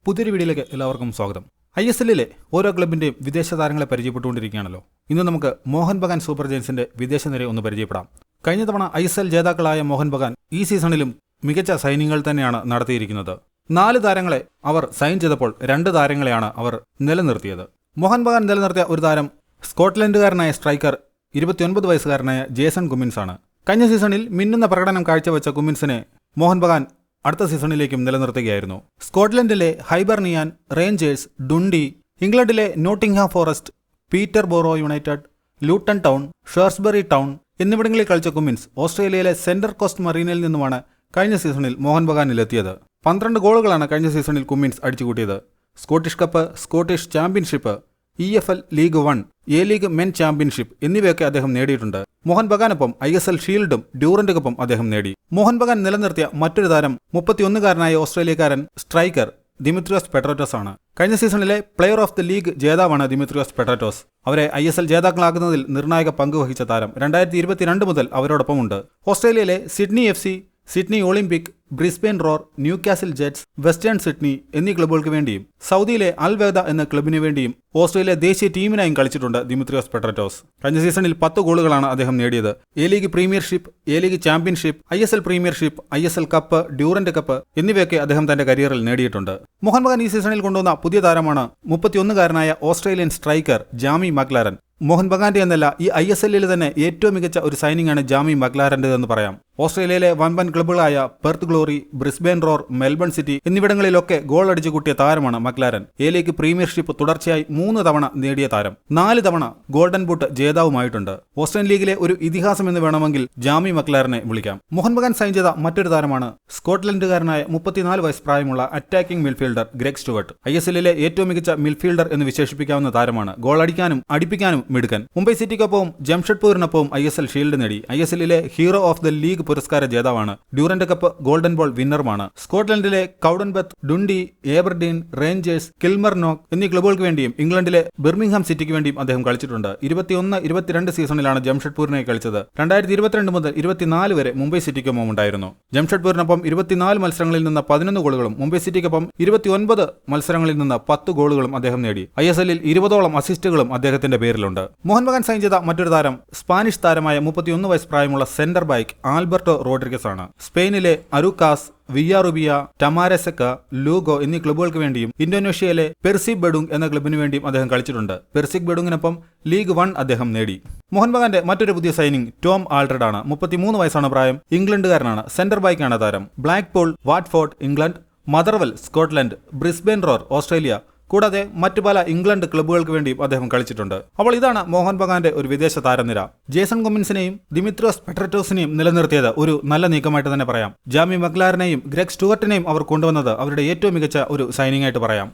പുതിയൊരു വീഡിയോയിലേക്ക് എല്ലാവർക്കും സ്വാഗതം. ISLലെ ഓരോ ക്ലബിൻ്റെയും വിദേശ താരങ്ങളെ പരിചയപ്പെട്ടുകൊണ്ടിരിക്കുകയാണല്ലോ. ഇന്ന് നമുക്ക് മോഹൻ ബഗാൻ സൂപ്പർ ജയൻസിന്റെ വിദേശ നിരയെ ഒന്ന് പരിചയപ്പെടാം. കഴിഞ്ഞ തവണ ISL ജേതാക്കളായ മോഹൻ ബഗാൻ ഈ സീസണിലും മികച്ച സൈനിങ്ങൾ തന്നെയാണ് നടത്തിയിരിക്കുന്നത്. 4 താരങ്ങളെ അവർ സൈൻ ചെയ്തപ്പോൾ 2 താരങ്ങളെയാണ് അവർ നിലനിർത്തിയത്. മോഹൻ ബഗാൻ നിലനിർത്തിയ ഒരു താരം സ്കോട്ട്ലൻഡുകാരനായ സ്ട്രൈക്കർ 29 വയസ്സുകാരനായ ജേസൺ കുമിൻസ് ആണ്. കഴിഞ്ഞ സീസണിൽ മിന്നുന്ന പ്രകടനം കാഴ്ചവെച്ച കുമിൻസിനെ മോഹൻ ബഗാൻ അടുത്ത സീസണിലേക്കും നിലനിർത്തുകയായിരുന്നു. സ്കോട്ട്ലൻഡിലെ ഹൈബർണിയാൻ, റേഞ്ചേഴ്സ്, ഡുണ്ടി, ഇംഗ്ലണ്ടിലെ Nottingham Forest, Peterborough United, Luton Town, Shrewsbury Town എന്നിവിടങ്ങളിൽ കളിച്ച കുമിൻസ് ഓസ്ട്രേലിയയിലെ സെന്റർ കോസ്റ്റ് മറീനയിൽ നിന്നുമാണ് കഴിഞ്ഞ സീസണിൽ മോഹൻ ബഗാനിലെത്തിയത്. 12 ഗോളുകളാണ് കഴിഞ്ഞ സീസണിൽ കുമിൻസ് അടിച്ചുകൂട്ടിയത്. Scottish Cup, Scottish Championship, EFL league 1, A League men championship എന്നിവയൊക്കെ അദ്ദേഹം നേടിയിട്ടുണ്ട്. മോഹൻ ബഗാനൊപ്പം ISL ഷീൽഡും ഡ്യൂറന്റ് കപ്പും അദ്ദേഹം നേടി. മോഹൻ ബഗാൻ നിലനിർത്തിയ മറ്റൊരു താരം 31-കാരനായ ഓസ്ട്രേലിയക്കാരൻ സ്ട്രൈക്കർ ദിമിത്രിയോസ് പെട്രാറ്റോസ് ആണ്. കഴിഞ്ഞ സീസണിലെ പ്ലെയർ ഓഫ് ദി ലീഗ് ജേതാവാണ് ദിമിത്രിയോസ് പെട്രാറ്റോസ്. അവരെ ISL ജേതാക്കളാക്കുന്നതിൽ നിർണായക പങ്ക് വഹിച്ച താരം 2022 മുതൽ അവരോടൊപ്പമുണ്ട്. ഓസ്ട്രേലിയയിലെ Sydney FC, Sydney Olympic, Brisbane Roar, Newcastle Jets, Western Sydney എന്നീ ക്ലബ്ബുകൾക്ക് വേണ്ടിയും സൗദിയിലെ അൽ വേദ എന്ന ക്ലബിനു വേണ്ടിയും ഓസ്ട്രേലിയ ദേശീയ ടീമിനായും കളിച്ചിട്ടുണ്ട് ദിമിത്രിയോസ് പെട്രാറ്റോസ്. കഴിഞ്ഞ സീസണിൽ 10 ഗോളുകളാണ് അദ്ദേഹം നേടിയത്. A League premiership, A League championship, ISL premiership, ISL cup, Durand cup എന്നിവയൊക്കെ അദ്ദേഹം തന്റെ കരിയറിൽ നേടിയിട്ടുണ്ട്. മോഹൻ ബഗാൻ ഈ സീസണിൽ കൊണ്ടുവന്ന പുതിയ താരമാണ് 31-കാരനായ ഓസ്ട്രേലിയൻ സ്ട്രൈക്കർ ജാമി മക്ലാരൻ. മോഹൻ ബഗാന്റെ എന്നല്ല, ഈ ISLൽ തന്നെ ഏറ്റവും മികച്ച ഒരു സൈനിങ് ആണ് ജാമി മക്ലാരൻ്റെതെന്ന് പറയാം. ഓസ്ട്രേലിയയിലെ വൻപൻ ക്ലബ്ബുകളായ Perth Glory, Brisbane Roar, Melbourne City എന്നിവിടങ്ങളിലൊക്കെ ഗോൾ അടിച്ചു കൂട്ടിയ താരമാണ് മക്ലാരൻ. എ ലീഗ് പ്രീമിയർഷിപ്പ് തുടർച്ചയായി 3 തവണ നേടിയ താരം, 4 തവണ ഗോൾഡൻ ബൂട്ട് ജേതാവുമായിട്ടുണ്ട്. ഓസ്ട്രേലിയൻ ലീഗിലെ ഒരു ഇതിഹാസം എന്ന് വേണമെങ്കിൽ ജാമി മക്ലാരനെ വിളിക്കാം. മോഹൻ ബഗാൻ സൈൻ ചെയ്ത മറ്റൊരു താരമാണ് സ്കോട്ട്ലൻഡുകാരനായ 34 വയസ്സ് പ്രായമുള്ള അറ്റാക്കിംഗ് മിഡ്ഫീൽഡർ ഗ്രെഗ് സ്റ്റുവർട്ട്. ISLലെ ഏറ്റവും മികച്ച മിഡ്ഫീൽഡർ എന്ന് വിശേഷിപ്പിക്കാവുന്ന താരമാണ്. ഗോൾ അടിക്കാനും അടിപ്പിക്കാനും മിടുക്കൻ. മുംബൈ സിറ്റിക്കൊപ്പവും ജംഷഡ്പൂരിനൊപ്പവും ISL ഷീൽഡ് നേടി. ISLലെ ഹീറോ ഓഫ് ദ ലീഗ് പുരസ്കാര ജേതാവാണ്. ഡ്യൂറന്റ് കപ്പ്, ഗോൾഡൻ ബോൾ വിന്നറുമാണ്. സ്കോട്ട്ലൻഡിലെ Cowdenbeath, Dundee, Aberdeen, Rangers, Kilmarnock എന്നീ ക്ലബ്ബുകൾക്ക് വേണ്ടിയും ഇംഗ്ലണ്ടിലെ ബിർമിംഗ്ഹാം സിറ്റിക്ക് വേണ്ടിയും അദ്ദേഹം കളിച്ചിട്ടുണ്ട്. 21-22 സീസണിലാണ് ജംഷഡ്പൂരിനായി കളിച്ചത്. 2022 മുതൽ 24 വരെ മുംബൈ സിറ്റിക്കൊപ്പം ഉണ്ടായിരുന്നു. ജംഷഡ്പൂരിനൊപ്പം 24 മത്സരങ്ങളിൽ നിന്ന് 11 ഗോളുകളും മുംബൈ സിറ്റിക്കൊപ്പം 29 മത്സരങ്ങളിൽ നിന്ന് 10 ഗോളുകളും അദ്ദേഹം നേടി. ISLൽ 20ഓളം അസിസ്റ്റുകളും അദ്ദേഹത്തിന്റെ പേരിലുണ്ട്. മോഹൻ ബഗാൻ സൈൻ ചെയ്ത മറ്റൊരു താരം സ്പാനിഷ് താരമായ 31 വയസ്സ് പ്രായമുള്ള സെന്റർ ബാക്ക് ആൽബർട്ടോ റോഡ്രിഗസ് ആണ്. സ്പെയിനിലെ അരുക്കാസ്, വിയ്യാറുബിയ, ടമാരസെക്ക, ലൂഗോ എന്നീ ക്ലബ്ബുകൾക്ക് വേണ്ടിയും ഇന്തോനേഷ്യയിലെ പെർസിക് ബെഡുങ് എന്ന ക്ലബിനു വേണ്ടിയും അദ്ദേഹം കളിച്ചിട്ടുണ്ട്. പെർസിക് ബെഡുങ്ങിനൊപ്പം ലീഗ് 1 അദ്ദേഹം നേടി. മോഹൻ ബഗാന്റെ മറ്റൊരു പുതിയ സൈനിങ് ടോം ആൾഡ്രഡ് ആണ്. 33 വയസ്സാണ് പ്രായം. ഇംഗ്ലണ്ടുകാരനാണ്. സെന്റർ ബാക്കാണ് താരം. Blackpool, Watford England, Motherwell Scotland, Brisbane roar Australia കൂടാതെ മറ്റു പല ഇംഗ്ലണ്ട് ക്ലബ്ബുകൾക്ക് വേണ്ടിയും അദ്ദേഹം കളിച്ചിട്ടുണ്ട്. അപ്പോൾ ഇതാണ് മോഹൻ ബഗാന്റെ ഒരു വിദേശ താരനിര. ജേസൺ കുമിൻസിനെയും ദിമിത്രിയോസ് പെട്രാറ്റോസിനെയും നിലനിർത്തിയത് ഒരു നല്ല നീക്കമായിട്ട് തന്നെ പറയാം. ജാമി മക്ലാരനെയും ഗ്രെഗ് സ്റ്റുവർട്ടിനെയും അവർ കൊണ്ടുവന്നത് അവരുടെ ഏറ്റവും മികച്ച ഒരു സൈനിങ് ആയിട്ട് പറയാം.